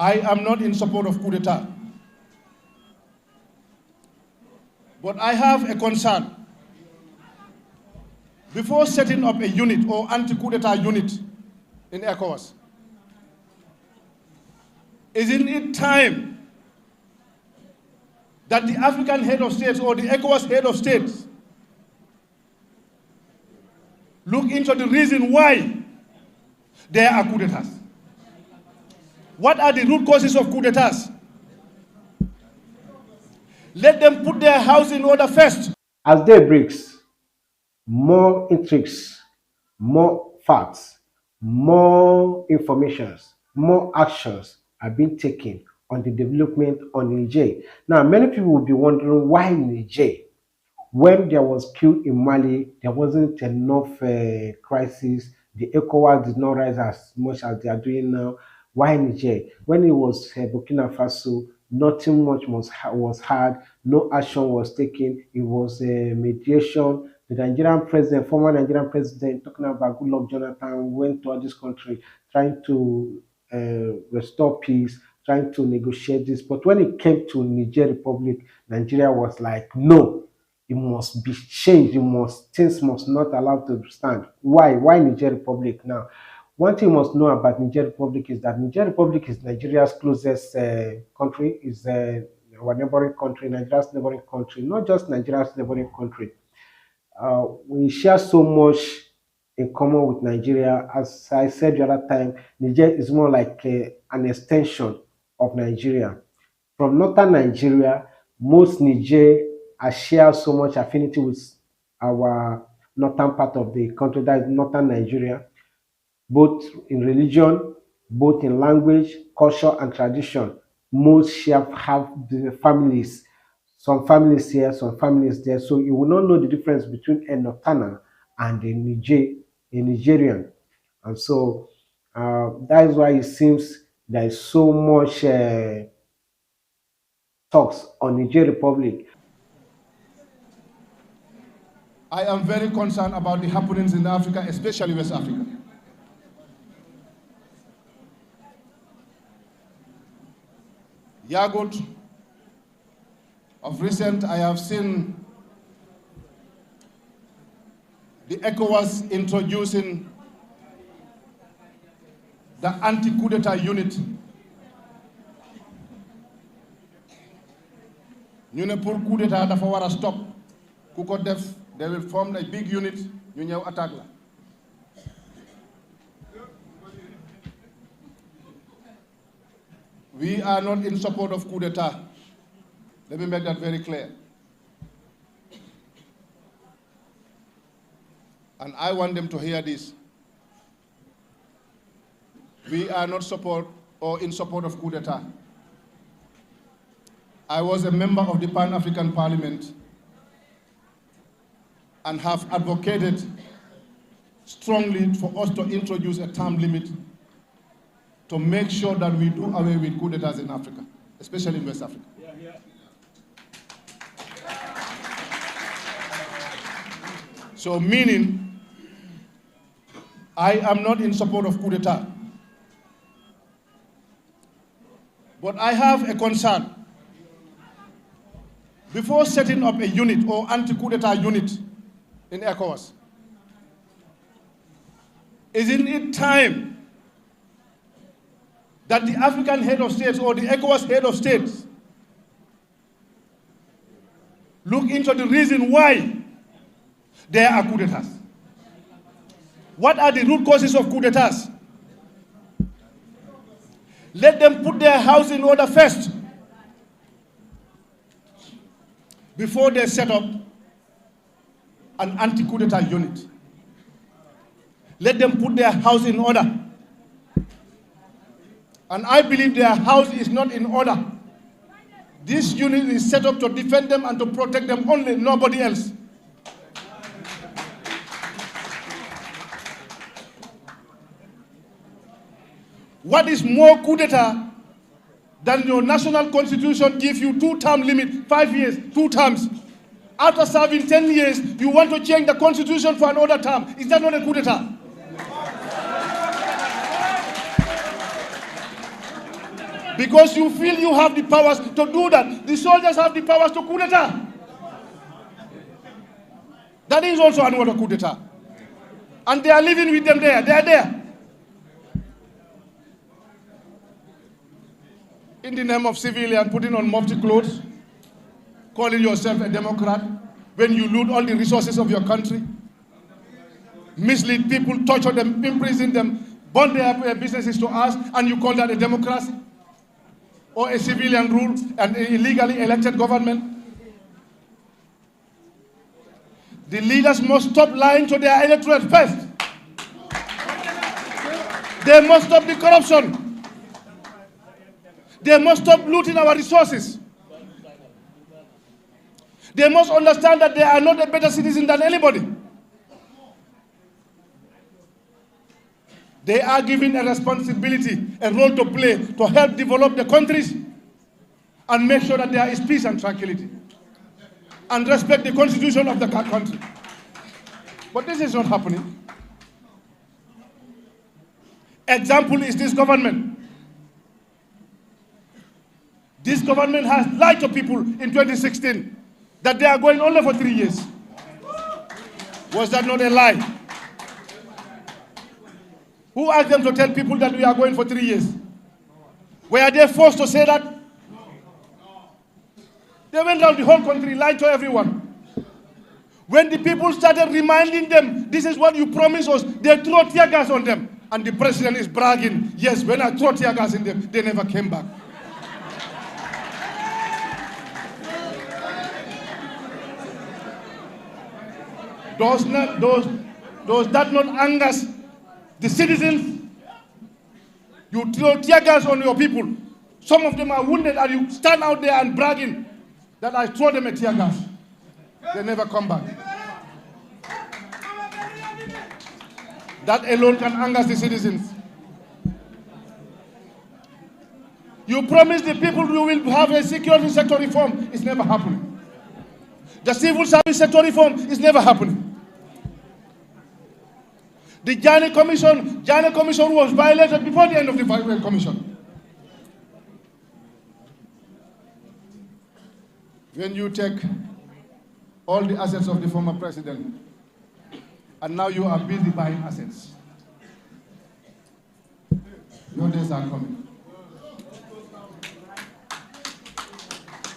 I am not in support of coup d'etat. But I have a concern. Before setting up a unit or anti-coup d'etat unit in ECOWAS, isn't it time that the African head of states or the ECOWAS head of states look into the reason why there are coup d'etats? What are the root causes of coup d'etats? Let them put their house in order first. As day breaks, more intrigues, more facts, more informations, more actions are being taken on the development on Niger. Now, many people will be wondering why Niger? When there was coup in Mali, there wasn't enough crisis. The ECOWAS did not rise as much as they are doing now. Why Niger? When it was Burkina Faso, nothing much was had. No action was taken. It was mediation. The Nigerian president, former Nigerian president, talking about Goodluck Jonathan, went to this country trying to restore peace, trying to negotiate this. But when it came to Niger Republic, Nigeria was like, no, it must be changed. Things must not allow to stand. Why? Why Niger Republic now? One thing you must know about Niger Republic is that Niger Republic is Nigeria's closest country, is our neighboring country, Nigeria's neighboring country, not just Nigeria's neighboring country. We share so much in common with Nigeria. As I said the other time, Niger is more like an extension of Nigeria. From northern Nigeria, most Niger share so much affinity with our northern part of the country, that is northern Nigeria, both in religion, both in language, culture, and tradition. Most share have the families, some families here, some families there. So you will not know the difference between a Northerner and a Nigerian. And so that is why it seems there is so much talks on Niger Republic. I am very concerned about the happenings in Africa, especially West Africa. Yagut, of recent, I have seen the ECOWAS introducing the anti-coup d'etat unit. Ñu ne pour coup d'etat dafa war a stop. Ku ko def, they will form a big unit, ñu ñëw attaque la. We are not in support of coup d'etat. Let me make that very clear. And I want them to hear this. We are not in support of coup d'etat. I was a member of the Pan-African Parliament and have advocated strongly for us to introduce a term limit to make sure that we do away with coup d'etats in Africa, especially in West Africa. So meaning, I am not in support of coup d'etat. But I have a concern. Before setting up a unit or anti-coup d'etat unit in ECOWAS, isn't it time that the African head of states or the ECOWAS head of states look into the reason why there are coup d'etats? What are the root causes of coup d'etats? Let them put their house in order first before they set up an anti-coup d'etat unit. Let them put their house in order. And I believe their house is not in order. This unit is set up to defend them and to protect them only, nobody else. What is more coup d'etat than your national constitution gives you 2-term limit, 5 years, 2 terms. After serving 10 years, you want to change the constitution for another term. Is that not a coup d'etat? Because you feel you have the powers to do that. The soldiers have the powers to coup d'etat. That is also another coup d'etat. And they are living with them there. They are there. In the name of civilian, putting on mufti clothes, calling yourself a Democrat, when you loot all the resources of your country, mislead people, torture them, imprison them, burn their businesses to us, and you call that a democracy? Or a civilian rule and an illegally elected government? The leaders must stop lying to their electorate first. They must stop the corruption. They must stop looting our resources. They must understand that they are not a better citizen than anybody. They are given a responsibility, a role to play to help develop the countries and make sure that there is peace and tranquility and respect the constitution of the country. But this is not happening. Example is this government. This government has lied to people in 2016 that they are going only for 3 years. Was that not a lie? Who asked them to tell people that we are going for 3 years? Were they forced to say that? They went around the whole country, lied to everyone. When the people started reminding them, this is what you promised us, they threw tear gas on them. And the president is bragging, yes, when I threw tear gas in them, they never came back. Does that not anger the citizens? You throw tear gas on your people. Some of them are wounded and you stand out there and bragging that I throw them a tear gas. They never come back. That alone can anger the citizens. You promised the people you will have a security sector reform. It's never happening. The civil service sector reform is never happening. The Jani Commission was violated before the end of the commission. When you take all the assets of the former president, and now you are busy buying assets, your days are coming.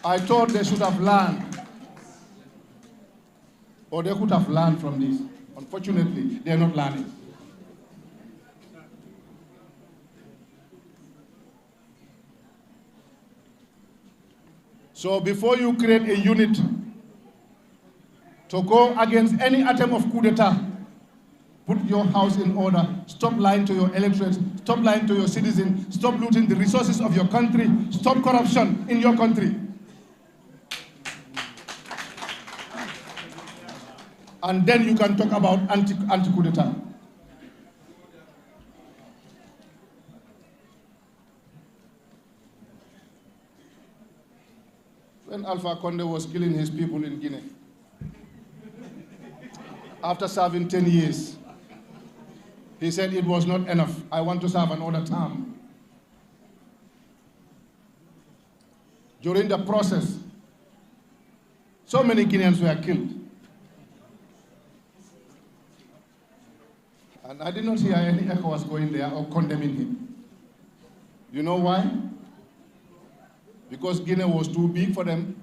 I thought they should have learned, or they could have learned from this. Unfortunately, they are not learning. So before you create a unit to go against any attempt of coup d'etat, put your house in order, stop lying to your electorate, stop lying to your citizens, stop looting the resources of your country, stop corruption in your country. And then you can talk about anti-coup d'etat. When Alpha Condé was killing his people in Guinea, after serving 10 years, he said it was not enough. I want to serve another term. During the process, so many Guineans were killed. And I did not hear any ECOWAS going there or condemning him. You know why? Because Guinea was too big for them,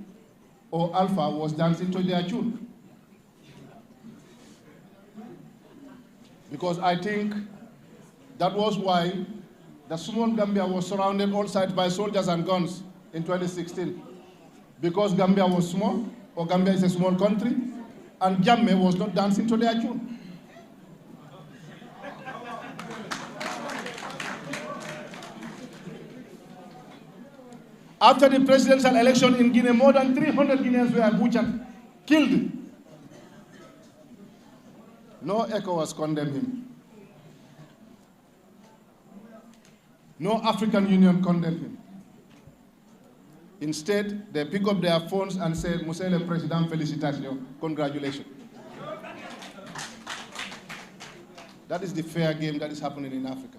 or Alpha was dancing to their tune. Because I think that was why the small Gambia was surrounded all sides by soldiers and guns in 2016. Because Gambia was small, or Gambia is a small country, and Jammeh was not dancing to their tune. After the presidential election in Guinea, more than 300 Guineans were butchered, killed. No ECOWAS condemned him. No African Union condemned him. Instead, they pick up their phones and say, Monsieur le Président, félicitations, congratulations. That is the fair game that is happening in Africa.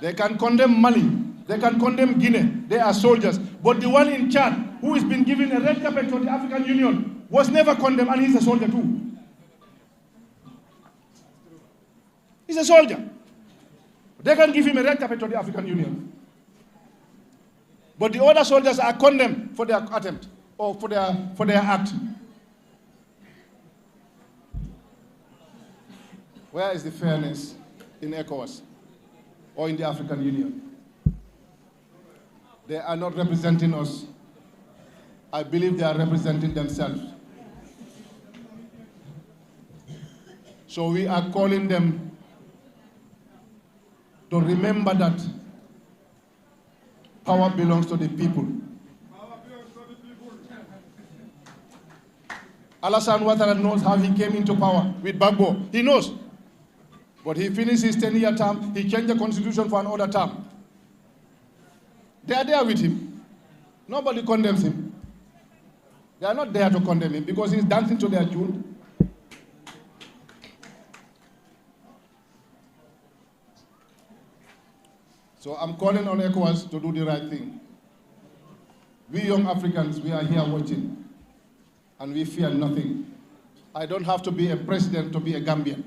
They can condemn Mali, They can condemn Guinea. They are soldiers. But the one in Chad, who has been given a red carpet for the African Union, was never condemned, and he's a soldier too. He's a soldier. They can give him a red carpet to the African Union. But the other soldiers are condemned for their attempt or for their act. Where is the fairness in ECOWAS or in the African Union? They are not representing us. I believe they are representing themselves. So we are calling them to remember that power belongs to the people. Alassane Ouattara knows how he came into power with Gbagbo. He knows. But he finished his 10-year term. He changed the constitution for another term. They are there with him. Nobody condemns him. They are not there to condemn him because he's dancing to their tune. So I'm calling on ECOWAS to do the right thing. We young Africans, we are here watching, and we fear nothing. I don't have to be a president to be a Gambian.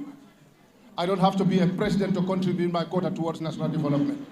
I don't have to be a president to contribute my quota towards national development.